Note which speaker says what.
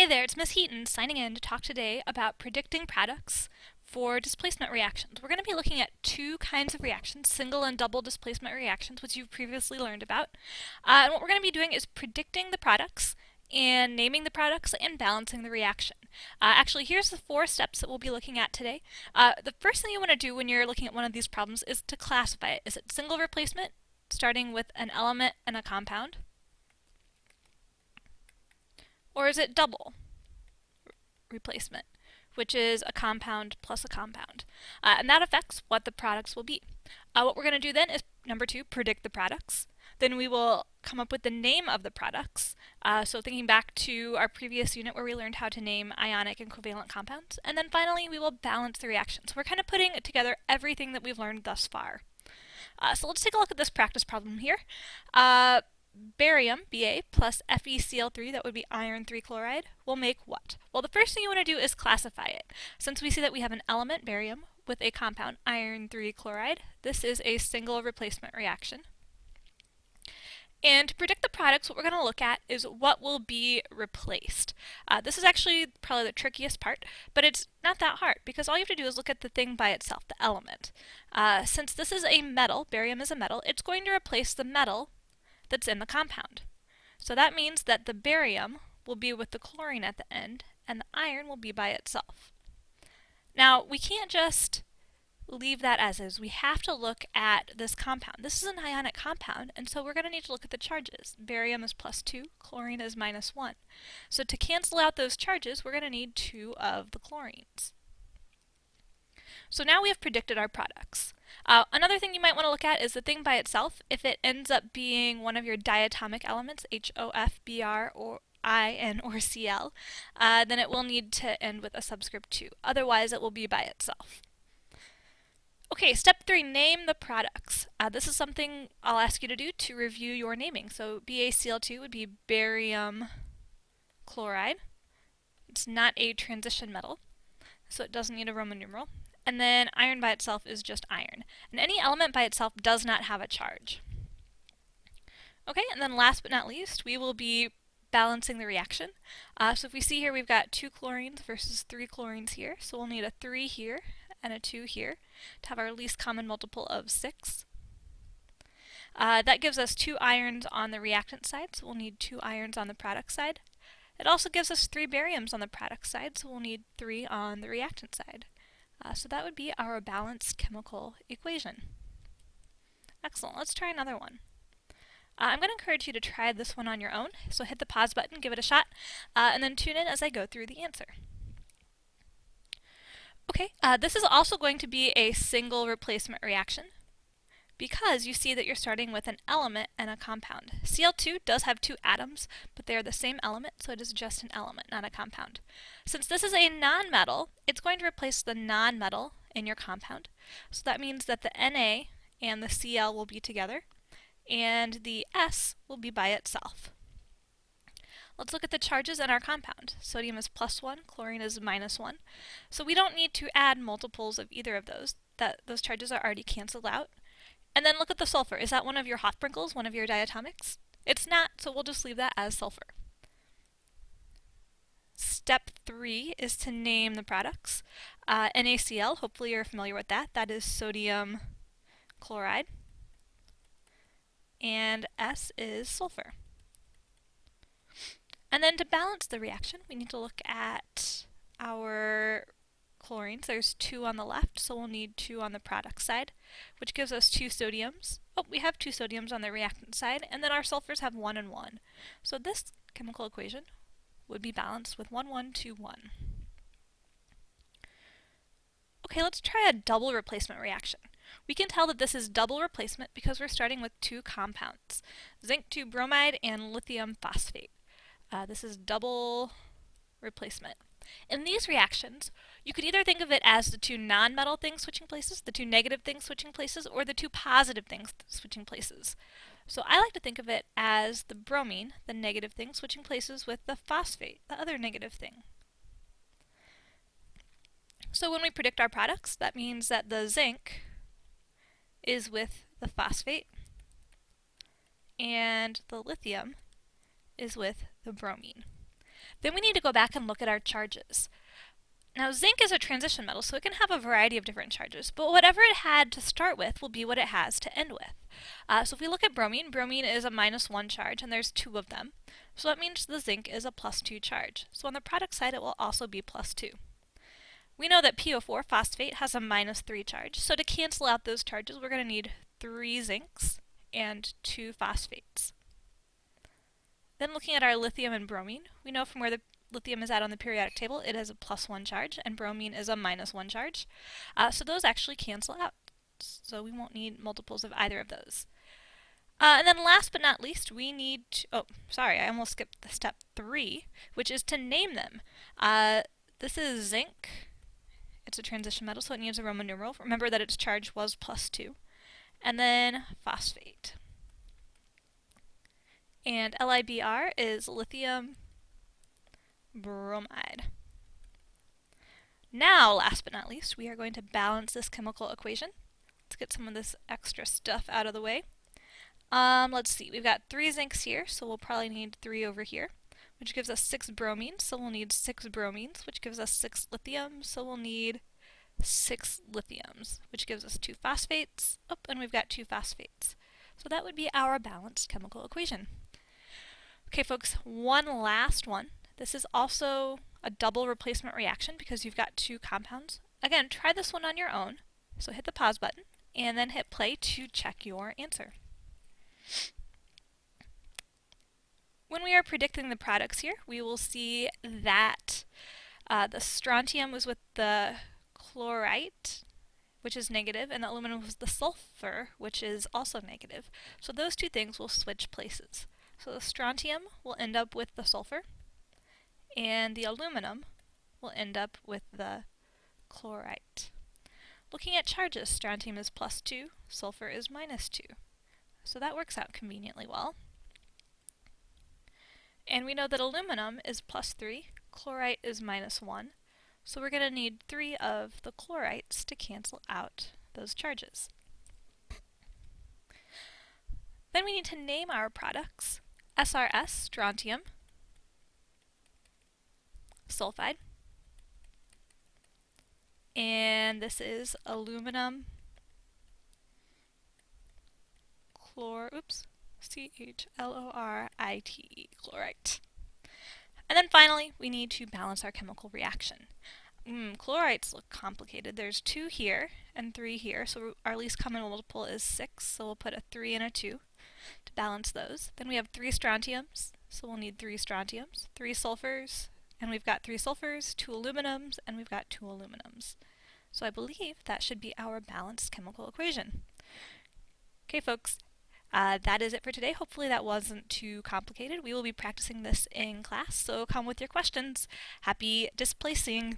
Speaker 1: Hey there, it's Miss Heaton signing in to talk today about predicting products for displacement reactions. We're going to be looking at two kinds of reactions, single and double displacement reactions, which you've previously learned about. And what we're going to be doing is predicting the products and naming the products and balancing the reaction. Actually, here's the 4 steps that we'll be looking at today. The first thing you want to do when you're looking at one of these problems is to classify it. Is it single replacement, starting with an element and a compound? Or is it double replacement, which is a compound plus a compound? And that affects what the products will be. What we're going to do then is, number 2, predict the products. Then we will come up with the name of the products. So thinking back to our previous unit where we learned how to name ionic and covalent compounds. And then finally, we will balance the reaction. So we're kind of putting together everything that we've learned thus far. So let's take a look at this practice problem here. Barium, Ba, plus FeCl3, that would be iron 3 chloride, will make what? Well, the first thing you want to do is classify it. Since we see that we have an element, barium, with a compound, iron 3 chloride, this is a single replacement reaction. And to predict the products, what we're going to look at is what will be replaced. This is actually probably the trickiest part, but it's not that hard because all you have to do is look at the thing by itself, the element. Since this is a metal, barium is a metal, it's going to replace the metal that's in the compound. So that means that the barium will be with the chlorine at the end and the iron will be by itself. Now, we can't just leave that as is. We have to look at this compound. This is an ionic compound, and so we're going to need to look at the charges. Barium is +2, chlorine is -1. So to cancel out those charges, we're going to need 2 of the chlorines. So now we have predicted our products. Another thing you might want to look at is the thing by itself. If it ends up being one of your diatomic elements, HOF, Br, or In, or Cl, then it will need to end with a subscript 2. Otherwise, it will be by itself. Okay, step 3, name the products. This is something I'll ask you to do to review your naming. So BaCl2 would be barium chloride. It's not a transition metal, so it doesn't need a Roman numeral. And then iron by itself is just iron. And any element by itself does not have a charge. Okay, and then last but not least, we will be balancing the reaction. So if we see here, we've got 2 chlorines versus 3 chlorines here. So we'll need a 3 here and a 2 here to have our least common multiple of 6. That gives us 2 irons on the reactant side, so we'll need 2 irons on the product side. It also gives us 3 bariums on the product side, so we'll need 3 on the reactant side. So that would be our balanced chemical equation. Excellent. Let's try another one. I'm going to encourage you to try this one on your own, so hit the pause button, give it a shot, and then tune in as I go through the answer. Okay, this is also going to be a single replacement reaction because you see that you're starting with an element and a compound. Cl2 does have 2 atoms, but they are the same element, so it is just an element, not a compound. Since this is a nonmetal, it's going to replace the nonmetal in your compound. So that means that the Na and the Cl will be together, and the S will be by itself. Let's look at the charges in our compound. Sodium is +1, chlorine is -1. So we don't need to add multiples of either of those. Those charges are already canceled out. And then look at the sulfur. Is that one of your Hofbrinkels, one of your diatomics? It's not, so we'll just leave that as sulfur. Step 3 is to name the products. NaCl, hopefully you're familiar with that. That is sodium chloride. And S is sulfur. And then to balance the reaction, we need to look at our chlorines. There's 2 on the left, so we'll need 2 on the product side, which gives us 2 sodiums. Oh, we have 2 sodiums on the reactant side, and then our sulfurs have 1 and 1. So this chemical equation would be balanced with 1, 1, 2, 1. Okay, let's try a double replacement reaction. We can tell that this is double replacement because we're starting with 2 compounds, zinc 2 bromide and lithium phosphate. This is double replacement. In these reactions, you could either think of it as the 2 nonmetal things switching places, the 2 negative things switching places, or the 2 positive things switching places. So I like to think of it as the bromine, the negative thing, switching places with the phosphate, the other negative thing. So when we predict our products, that means that the zinc is with the phosphate and the lithium is with the bromine. Then we need to go back and look at our charges. Now, zinc is a transition metal, so it can have a variety of different charges, but whatever it had to start with will be what it has to end with. So if we look at bromine, bromine is a -1 charge, and there's 2 of them. So that means the zinc is a +2 charge. So on the product side, it will also be +2. We know that PO4 phosphate has a -3 charge, so to cancel out those charges, we're going to need 3 zincs and 2 phosphates. Then looking at our lithium and bromine, we know from where the lithium is at on the periodic table, it has a +1 charge, and bromine is a -1 charge. So those actually cancel out. So we won't need multiples of either of those. And then last but not least, we need to, oh, sorry, I almost skipped the step 3, which is to name them. This is zinc. It's a transition metal, so it needs a Roman numeral. Remember that its charge was +2. And then phosphate. And LiBr is lithium bromide. Now, last but not least, we are going to balance this chemical equation. Let's get some of this extra stuff out of the way. Let's see, we've got 3 zincs here, so we'll probably need 3 over here, which gives us 6 bromines, so we'll need 6 bromines, which gives us 6 lithiums, so we'll need 6 lithiums, which gives us 2 phosphates. Oh, and we've got 2 phosphates. So that would be our balanced chemical equation. Okay, folks, one last one. This is also a double replacement reaction because you've got 2 compounds. Again, try this one on your own. So hit the pause button and then hit play to check your answer. When we are predicting the products here, we will see that the strontium was with the chlorite, which is negative, and the aluminum was the sulfur, which is also negative. So those 2 things will switch places. So the strontium will end up with the sulfur, and the aluminum will end up with the chlorite. Looking at charges, strontium is +2, sulfur is -2. So that works out conveniently well. And we know that aluminum is +3, chlorite is -1. So we're going to need 3 of the chlorites to cancel out those charges. Then we need to name our products. SRS, strontium, sulfide, and this is aluminum CHLORITE, chlorite. And then finally, we need to balance our chemical reaction. Chlorites look complicated. There's 2 here and 3 here, so our least common multiple is 6, so we'll put a 3 and a 2 to balance those. Then we have 3 strontiums, so we'll need 3 strontiums, 3 sulfurs, and we've got 3 sulfurs, 2 aluminums, and we've got 2 aluminums. So I believe that should be our balanced chemical equation. Okay, folks, that is it for today. Hopefully that wasn't too complicated. We will be practicing this in class, so come with your questions. Happy displacing!